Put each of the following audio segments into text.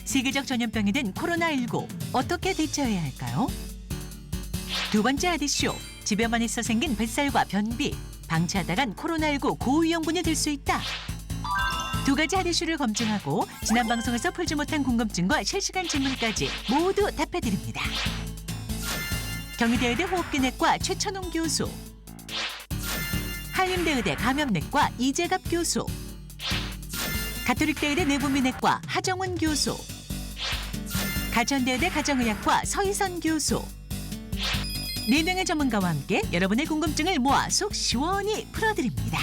세계적 전염병이 된 코로나19 어떻게 대처해야 할까요? 두 번째 아디쇼, 집에만 있어 생긴 뱃살과 변비, 방치하다간 코로나19 고위험군이 될 수 있다. 두 가지 아디쇼를 검증하고 지난 방송에서 풀지 못한 궁금증과 실시간 질문까지 모두 답해드립니다. 경희대의대 호흡기내과 최천웅 교수, 한림대의대 감염내과 이재갑 교수, 가톨릭대의대 내부민내과 하정훈 교수, 가천대의대 가정의학과 서희선 교수, 4명의 전문가와 함께 여러분의 궁금증을 모아 속 시원히 풀어드립니다.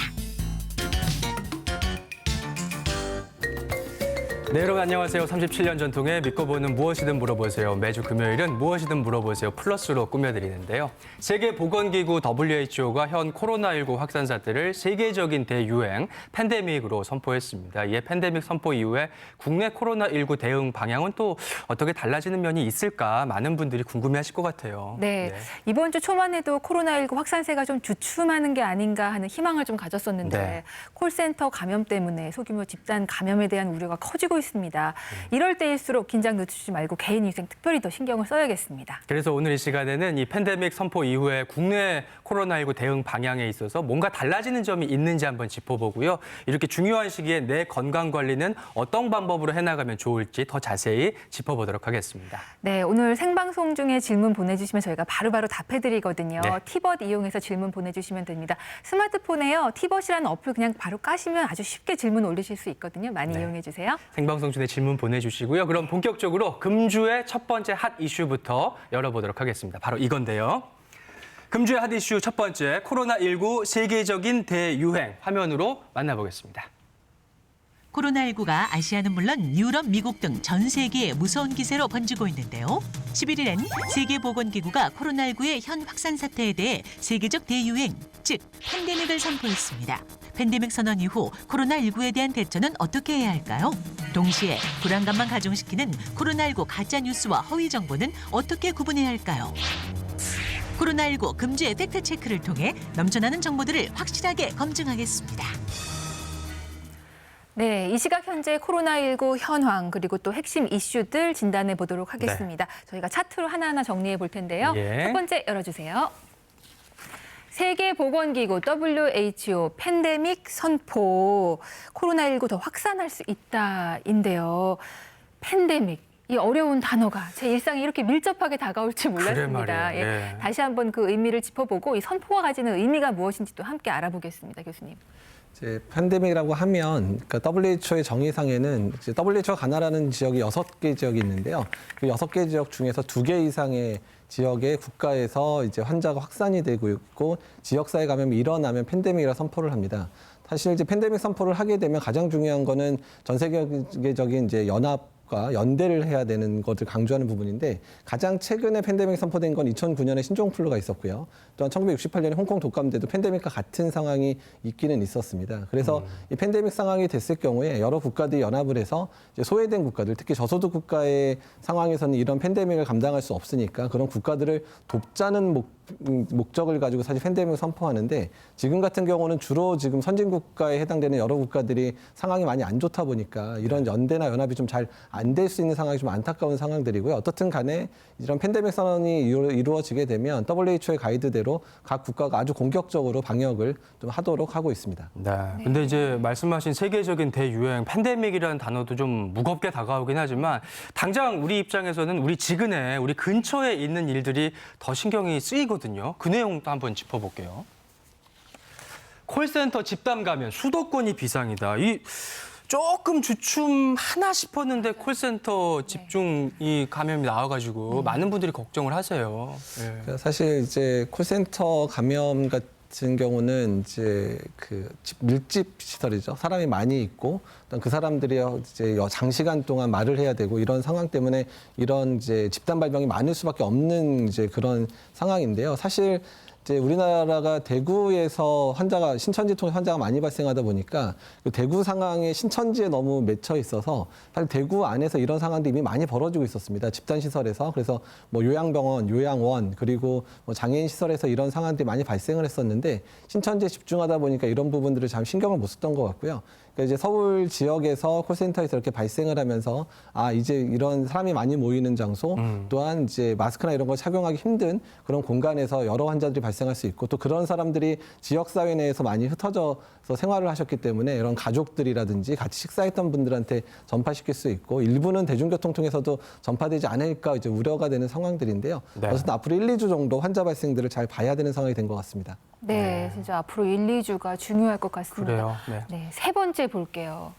네, 여러분 안녕하세요. 37년 전통의 믿고 보는 무엇이든 물어보세요. 매주 금요일은 무엇이든 물어보세요 플러스로 꾸며드리는데요. 세계보건기구 WHO가 현 코로나19 확산 사태를 세계적인 대유행 팬데믹으로 선포했습니다. 이에 팬데믹 선포 이후에 국내 코로나19 대응 방향은 또 어떻게 달라지는 면이 있을까 많은 분들이 궁금해하실 것 같아요. 네, 이번 주 초만 해도 코로나19 확산세가 좀 주춤하는 게 아닌가 하는 희망을 좀 가졌었는데 네. 콜센터 감염 때문에 소규모 집단 감염에 대한 우려가 커지고 있습니다. 이럴 때일수록 긴장 늦추지 말고 개인 위생 특별히 더 신경을 써야겠습니다. 그래서 오늘 이 시간에는 이 팬데믹 선포 이후에 국내 코로나19 대응 방향에 있어서 뭔가 달라지는 점이 있는지 한번 짚어보고요. 이렇게 중요한 시기에 내 건강 관리는 어떤 방법으로 해나가면 좋을지 더 자세히 짚어보도록 하겠습니다. 네, 오늘 생방송 중에 질문 보내주시면 저희가 바로바로 답해드리거든요. 네. 티벗 이용해서 질문 보내주시면 됩니다. 스마트폰에요, 티벗이라는 어플 그냥 바로 까시면 아주 쉽게 질문 올리실 수 있거든요. 많이 이용해주세요. 생방송 중에 질문 보내주시고요. 그럼 본격적으로 금주의 첫 번째 핫 이슈부터 열어보도록 하겠습니다. 바로 이건데요. 금주의 핫 이슈 첫 번째, 코로나19 세계적인 대유행 화면으로 만나보겠습니다. 코로나19가 아시아는 물론 유럽, 미국 등 전 세계에 무서운 기세로 번지고 있는데요. 11일엔 세계보건기구가 코로나19의 현 확산 사태에 대해 세계적 대유행, 즉 팬데믹을 선포했습니다. 팬데믹 선언 이후 코로나19에 대한 대처는 어떻게 해야 할까요? 동시에 불안감만 가중시키는 코로나19 가짜 뉴스와 허위 정보는 어떻게 구분해야 할까요? 코로나19 금주의 팩트체크를 통해 넘쳐나는 정보들을 확실하게 검증하겠습니다. 네, 이 시각 현재 코로나19 현황 그리고 또 핵심 이슈들 진단해 보도록 하겠습니다. 저희가 차트로 하나하나 정리해 볼 텐데요. 예. 첫 번째 열어주세요. 세계보건기구 WHO 팬데믹 선포, 코로나19 더 확산할 수 있다인데요. 팬데믹. 이 어려운 단어가 제 일상에 이렇게 밀접하게 다가올 줄 몰랐습니다. 말이에요. 예. 다시 한번 그 의미를 짚어보고 이 선포가 가지는 의미가 무엇인지 또 함께 알아보겠습니다, 교수님. 이제 팬데믹이라고 하면 그러니까 WHO의 정의상에는 이제 WHO가 관할하는 지역이 6개 지역이 있는데요. 그 6개 지역 중에서 2개 이상의 지역의 국가에서 이제 환자가 확산이 되고 있고 지역사회 감염이 일어나면 팬데믹이라 선포를 합니다. 사실 이제 팬데믹 선포를 하게 되면 가장 중요한 거는 전 세계적인 이제 연합과 연대를 해야 되는 것을 강조하는 부분인데 가장 최근에 팬데믹 선포된 건 2009년에 신종플루가 있었고요. 또한 1968년에 홍콩 독감때도 팬데믹과 같은 상황이 있기는 있었습니다. 그래서 이 팬데믹 상황이 됐을 경우에 여러 국가들이 연합을 해서 이제 소외된 국가들, 특히 저소득 국가의 상황에서는 이런 팬데믹을 감당할 수 없으니까 그런 국가들을 돕자는 목적을 가지고 사실 팬데믹을 선포하는데 지금 같은 경우는 주로 지금 선진국가에 해당되는 여러 국가들이 상황이 많이 안 좋다 보니까 이런 연대나 연합이 좀 잘 안 될 수 있는 상황이 좀 안타까운 상황들이고요. 어떻든 간에 이런 팬데믹 선언이 이루어지게 되면 WHO의 가이드대로 각 국가가 아주 공격적으로 방역을 좀 하도록 하고 있습니다. 네. 근데 이제 말씀하신 세계적인 대유행 팬데믹이라는 단어도 좀 무겁게 다가오긴 하지만 당장 우리 입장에서는 우리 지근에 우리 근처에 있는 일들이 더 신경이 쓰이거든요. 그 내용도 한번 짚어볼게요. 콜센터 집단 감염 수도권이 비상이다. 이 조금 주춤하나 싶었는데 콜센터 집중 이 감염이 나와가지고 많은 분들이 걱정을 하세요. 네. 그러니까 사실 이제 콜센터 감염 같은 경우는 이제 그 밀집 시설이죠. 사람이 많이 있고 그 사람들이 이제 장시간 동안 말을 해야 되고 이런 상황 때문에 이런 이제 집단 발병이 많을 수밖에 없는 이제 그런 상황인데요. 사실 이제 우리나라가 대구에서 신천지 통해 환자가 많이 발생하다 보니까 그 대구 상황에 신천지에 너무 맺혀 있어서 사실 대구 안에서 이런 상황들이 이미 많이 벌어지고 있었습니다. 집단 시설에서. 그래서 뭐 요양병원, 요양원 그리고 뭐 장애인 시설에서 이런 상황들이 많이 발생을 했었는데 신천지에 집중하다 보니까 이런 부분들을 참 신경을 못 썼던 것 같고요. 그러니까 이제 서울 지역에서 콜센터에서 이렇게 발생을 하면서 이제 이런 사람이 많이 모이는 장소 또한 이제 마스크나 이런 걸 착용하기 힘든 그런 공간에서 여러 환자들이 발생할 수 있고 또 그런 사람들이 지역 사회 내에서 많이 흩어져서 생활을 하셨기 때문에 이런 가족들이라든지 같이 식사했던 분들한테 전파시킬 수 있고 일부는 대중교통 통해서도 전파되지 않을까 이제 우려가 되는 상황들인데요. 네. 그래서 앞으로 1, 2주 정도 환자 발생들을 잘 봐야 되는 상황이 된 것 같습니다. 네, 진짜 앞으로 1, 2주가 중요할 것 같습니다. 그래요. 네. 네, 세 번째 볼게요.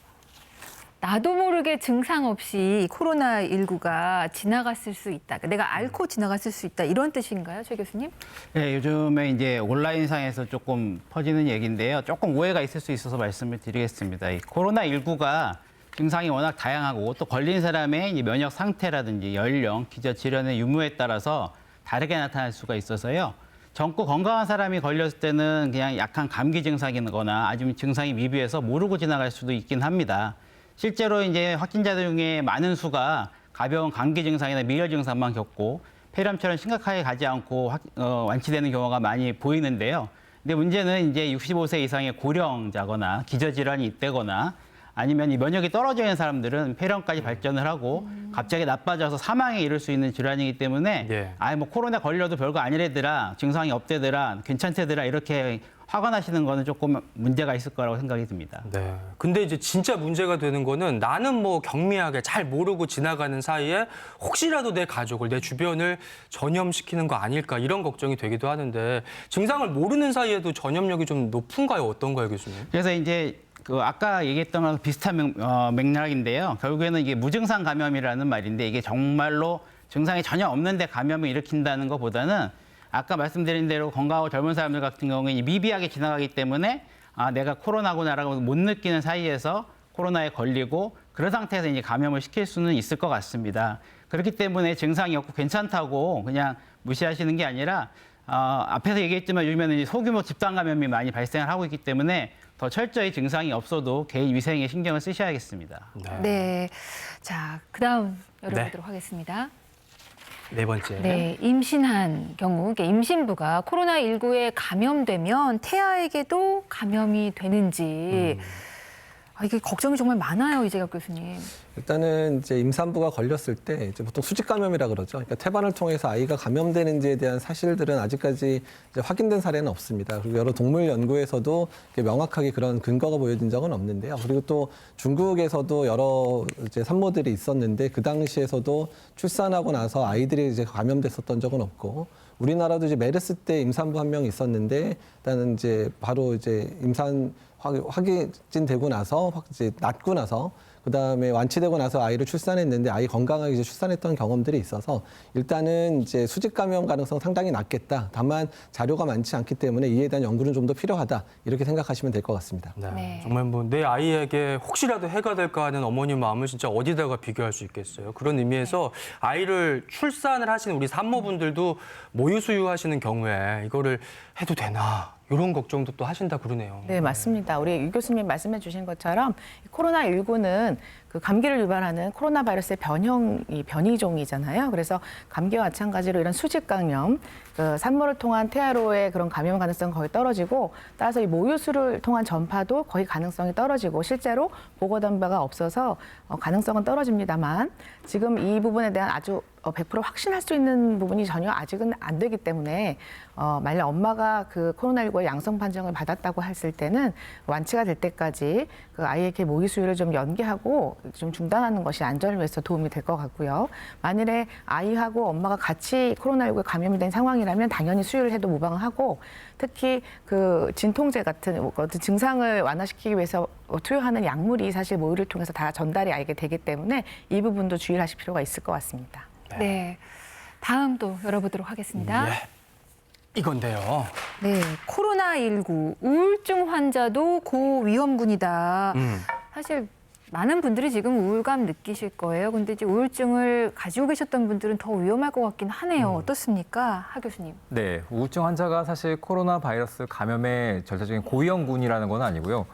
나도 모르게 증상 없이 코로나19가 지나갔을 수 있다. 내가 앓고 지나갔을 수 있다. 이런 뜻인가요, 최 교수님? 네, 요즘에 이제 온라인상에서 조금 퍼지는 얘기인데요. 조금 오해가 있을 수 있어서 말씀을 드리겠습니다. 이 코로나19가 증상이 워낙 다양하고 또 걸린 사람의 이제 면역 상태라든지 연령, 기저 질환의 유무에 따라서 다르게 나타날 수가 있어서요. 젊고 건강한 사람이 걸렸을 때는 그냥 약한 감기 증상이거나 아니면 증상이 미비해서 모르고 지나갈 수도 있긴 합니다. 실제로 이제 확진자들 중에 많은 수가 가벼운 감기 증상이나 밀열 증상만 겪고 폐렴처럼 심각하게 가지 않고 완치되는 경우가 많이 보이는데요. 근데 문제는 이제 65세 이상의 고령자거나 기저질환이 있다거나 아니면 이 면역이 떨어져 있는 사람들은 폐렴까지 발전을 하고 갑자기 나빠져서 사망에 이를 수 있는 질환이기 때문에 예. 뭐 코로나 걸려도 별거 아니래더라, 증상이 없대더라, 괜찮대더라 이렇게 화가 나시는 거는 조금 문제가 있을 거라고 생각이 듭니다. 네. 근데 이제 진짜 문제가 되는 거는 나는 뭐 경미하게 잘 모르고 지나가는 사이에 혹시라도 내 가족을, 내 주변을 전염시키는 거 아닐까 이런 걱정이 되기도 하는데 증상을 모르는 사이에도 전염력이 좀 높은가요? 어떤가요, 교수님? 그래서 이제 그 아까 얘기했던 거랑 비슷한 맥락인데요. 결국에는 이게 무증상 감염이라는 말인데 이게 정말로 증상이 전혀 없는데 감염을 일으킨다는 것보다는 아까 말씀드린 대로 건강하고 젊은 사람들 같은 경우에 미비하게 지나가기 때문에 내가 코로나구나라고 못 느끼는 사이에서 코로나에 걸리고 그런 상태에서 이제 감염을 시킬 수는 있을 것 같습니다. 그렇기 때문에 증상이 없고 괜찮다고 그냥 무시하시는 게 아니라 앞에서 얘기했지만 요즘에는 소규모 집단 감염이 많이 발생을 하고 있기 때문에 더 철저히 증상이 없어도 개인 위생에 신경을 쓰셔야겠습니다. 네. 자, 그다음 열어보도록 하겠습니다. 네 번째. 네, 임신한 경우, 그러니까 임신부가 코로나19에 감염되면 태아에게도 감염이 되는지 이게 걱정이 정말 많아요, 이재갑 교수님. 일단은 이제 임산부가 걸렸을 때 이제 보통 수직 감염이라 그러죠. 그러니까 태반을 통해서 아이가 감염되는지에 대한 사실들은 아직까지 이제 확인된 사례는 없습니다. 그리고 여러 동물 연구에서도 명확하게 그런 근거가 보여진 적은 없는데요. 그리고 또 중국에서도 여러 이제 산모들이 있었는데 그 당시에서도 출산하고 나서 아이들이 이제 감염됐었던 적은 없고 우리나라도 이제 메르스 때 임산부 한 명 있었는데 일단은 이제 바로 이제 임산 확진되고 나서 이제 낫고 나서 그다음에 완치되고 나서 아이를 출산했는데 아이 건강하게 이제 출산했던 경험들이 있어서 일단은 이제 수직 감염 가능성 상당히 낮겠다. 다만 자료가 많지 않기 때문에 이에 대한 연구는 좀 더 필요하다. 이렇게 생각하시면 될 것 같습니다. 네. 네. 정말 뭐 내 아이에게 혹시라도 해가 될까 하는 어머님 마음을 진짜 어디다가 비교할 수 있겠어요. 그런 의미에서 아이를 출산을 하시는 우리 산모분들도 모유 수유하시는 경우에 이거를 해도 되나 이런 걱정도 또 하신다 그러네요. 네, 맞습니다. 우리 유 교수님 말씀해 주신 것처럼 코로나19는 그 감기를 유발하는 코로나 바이러스의 변이종이잖아요. 그래서 감기와 마찬가지로 이런 수직 감염, 그 산모를 통한 태아로의 그런 감염 가능성은 거의 떨어지고 따라서 이 모유수를 통한 전파도 거의 가능성이 떨어지고 실제로 보고된 바가 없어서 가능성은 떨어집니다만 지금 이 부분에 대한 아주 100% 확신할 수 있는 부분이 전혀 아직은 안 되기 때문에 만약 엄마가 그 코로나19의 양성 판정을 받았다고 했을 때는 완치가 될 때까지 그 아이에게 모유 수유를 좀 연기하고 좀 중단하는 것이 안전을 위해서 도움이 될 것 같고요. 만일에 아이하고 엄마가 같이 코로나19에 감염이 된 상황이라면 당연히 수유를 해도 무방을 하고 특히 그 진통제 같은 어떤 증상을 완화시키기 위해서 투여하는 약물이 사실 모유를 통해서 다 전달이 아이에게 되기 때문에 이 부분도 주의를 하실 필요가 있을 것 같습니다. 네. 다음 또 열어보도록 하겠습니다. 예. 이건데요. 네, 코로나19 우울증 환자도 고위험군이다. 사실 많은 분들이 지금 우울감 느끼실 거예요. 근데 이제 우울증을 가지고 계셨던 분들은 더 위험할 것 같긴 하네요. 어떻습니까, 하 교수님? 네, 우울증 환자가 사실 코로나 바이러스 감염의 절대적인 고위험군이라는 건 아니고요.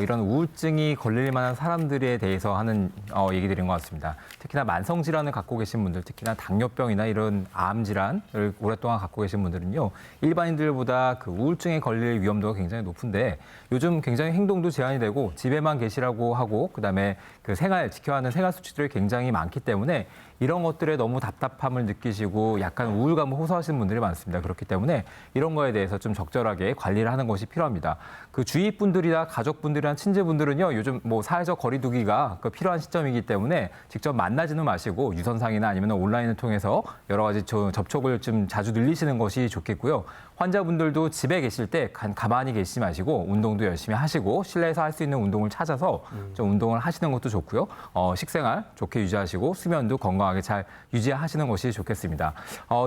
이런 우울증이 걸릴 만한 사람들에 대해서 하는 얘기들인 것 같습니다. 특히나 만성 질환을 갖고 계신 분들, 특히나 당뇨병이나 이런 암 질환을 오랫동안 갖고 계신 분들은요, 일반인들보다 그 우울증에 걸릴 위험도가 굉장히 높은데 요즘 굉장히 행동도 제한이 되고 집에만 계시라고 하고 그다음에 그 지켜야 하는 생활 수칙들이 굉장히 많기 때문에 이런 것들에 너무 답답함을 느끼시고 약간 우울감을 호소하시는 분들이 많습니다. 그렇기 때문에 이런 거에 대해서 좀 적절하게 관리를 하는 것이 필요합니다. 그 주위 분들이나 가족분들이나 친지분들은요, 요즘 뭐 사회적 거리두기가 필요한 시점이기 때문에 직접 만나지는 마시고 유선상이나 아니면 온라인을 통해서 여러 가지 접촉을 좀 자주 늘리시는 것이 좋겠고요. 환자분들도 집에 계실 때 가만히 계시지 마시고 운동도 열심히 하시고 실내에서 할 수 있는 운동을 찾아서 좀 운동을 하시는 것도 좋고요. 식생활 좋게 유지하시고 수면도 건강하게 잘 유지하시는 것이 좋겠습니다.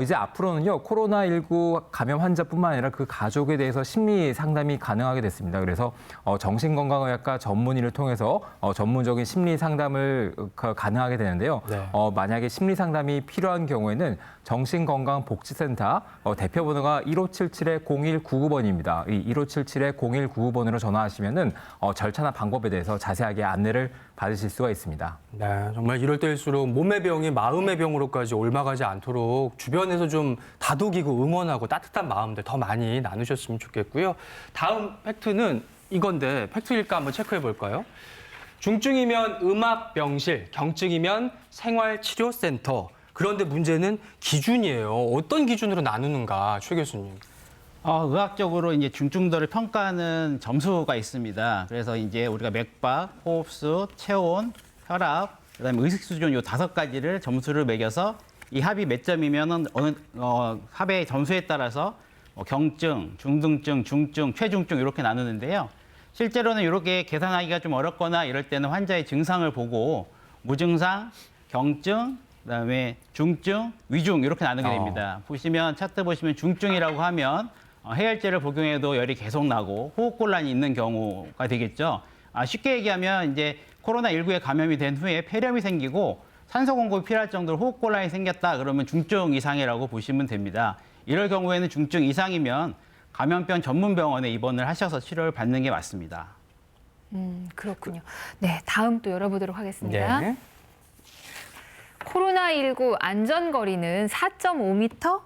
이제 앞으로는요, 코로나19 감염 환자뿐만 아니라 그 가족에 대해서 심리 상담이 가능하게 됐습니다. 그래서 정신건강의학과 전문의를 통해서 전문적인 심리 상담을 가능하게 되는데요. 네. 만약에 심리 상담이 필요한 경우에는 정신건강복지센터 대표번호가 1577-0199번입니다. 이 1577-0199번으로 전화하시면은 절차나 방법에 대해서 자세하게 안내를 받으실 수가 있습니다. 네, 정말 이럴 때일수록 몸의 병이 마음의 병으로까지 옮아가지 않도록 주변에서 좀 다독이고 응원하고 따뜻한 마음들 더 많이 나누셨으면 좋겠고요. 다음 팩트는 이건데 팩트일까 한번 체크해 볼까요? 중증이면 음압병실, 경증이면 생활치료센터. 그런데 문제는 기준이에요. 어떤 기준으로 나누는가, 최 교수님. 의학적으로 이제 중증도를 평가하는 점수가 있습니다. 그래서 이제 우리가 맥박, 호흡수, 체온, 혈압, 그다음에 의식 수준 요 5가지를 점수를 매겨서 이 합이 몇 점이면은 합의 점수에 따라서 경증, 중등증, 중증, 최중증 이렇게 나누는데요. 실제로는 이렇게 계산하기가 좀 어렵거나 이럴 때는 환자의 증상을 보고 무증상, 경증, 그다음에 중증, 위중 이렇게 나누게 됩니다. 보시면 차트 보시면 중증이라고 하면 해열제를 복용해도 열이 계속 나고 호흡곤란이 있는 경우가 되겠죠. 쉽게 얘기하면 이제 코로나19에 감염이 된 후에 폐렴이 생기고 산소 공급이 필요할 정도로 호흡곤란이 생겼다 그러면 중증 이상이라고 보시면 됩니다. 이럴 경우에는 중증 이상이면 감염병 전문병원에 입원을 하셔서 치료를 받는 게 맞습니다. 그렇군요. 네, 다음 또 열어보도록 하겠습니다. 네. 코로나19 안전거리는 4.5m,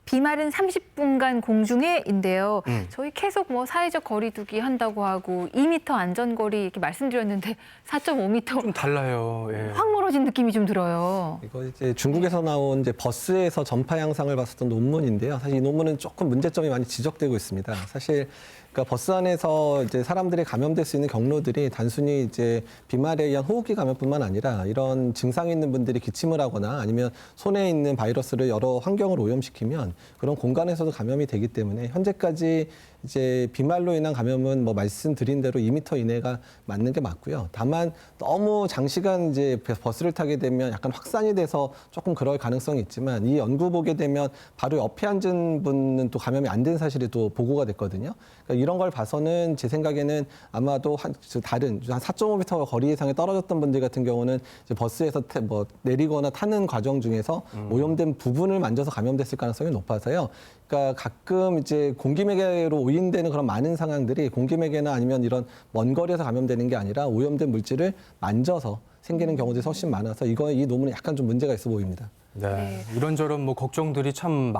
비말은 30분간 공중에인데요. 저희 계속 뭐 사회적 거리두기 한다고 하고 2m 안전거리 이렇게 말씀드렸는데 4.5m 좀 달라요. 예. 확 멀어진 느낌이 좀 들어요. 이거 이제 중국에서 나온 이제 버스에서 전파 양상을 봤었던 논문인데요. 사실 이 논문은 조금 문제점이 많이 지적되고 있습니다. 사실 그러니까 버스 안에서 이제 사람들이 감염될 수 있는 경로들이 단순히 이제 비말에 의한 호흡기 감염뿐만 아니라 이런 증상이 있는 분들이 기침을 하거나 아니면 손에 있는 바이러스를 여러 환경을 오염시키면 그런 공간에서도 감염이 되기 때문에 현재까지 이제 비말로 인한 감염은 뭐 말씀드린 대로 2m 이내가 맞는 게 맞고요. 다만 너무 장시간 이제 버스를 타게 되면 약간 확산이 돼서 조금 그럴 가능성이 있지만 이 연구 보게 되면 바로 옆에 앉은 분은 또 감염이 안 된 사실이 또 보고가 됐거든요. 그러니까 이런 걸 봐서는 제 생각에는 아마도 다른 한 4.5m 거리 이상에 떨어졌던 분들 같은 경우는 이제 버스에서 내리거나 타는 과정 중에서 오염된 부분을 만져서 감염됐을 가능성이 높아서요. 그러니까 가끔 이제 공기매개로 오인되는 그런 많은 상황들이 공기매개나 아니면 이런 먼 거리에서 감염되는 게 아니라 오염된 물질을 만져서 생기는 경우들이 훨씬 많아서 이 논문은 약간 좀 문제가 있어 보입니다. 네. 이런저런 뭐 걱정들이 참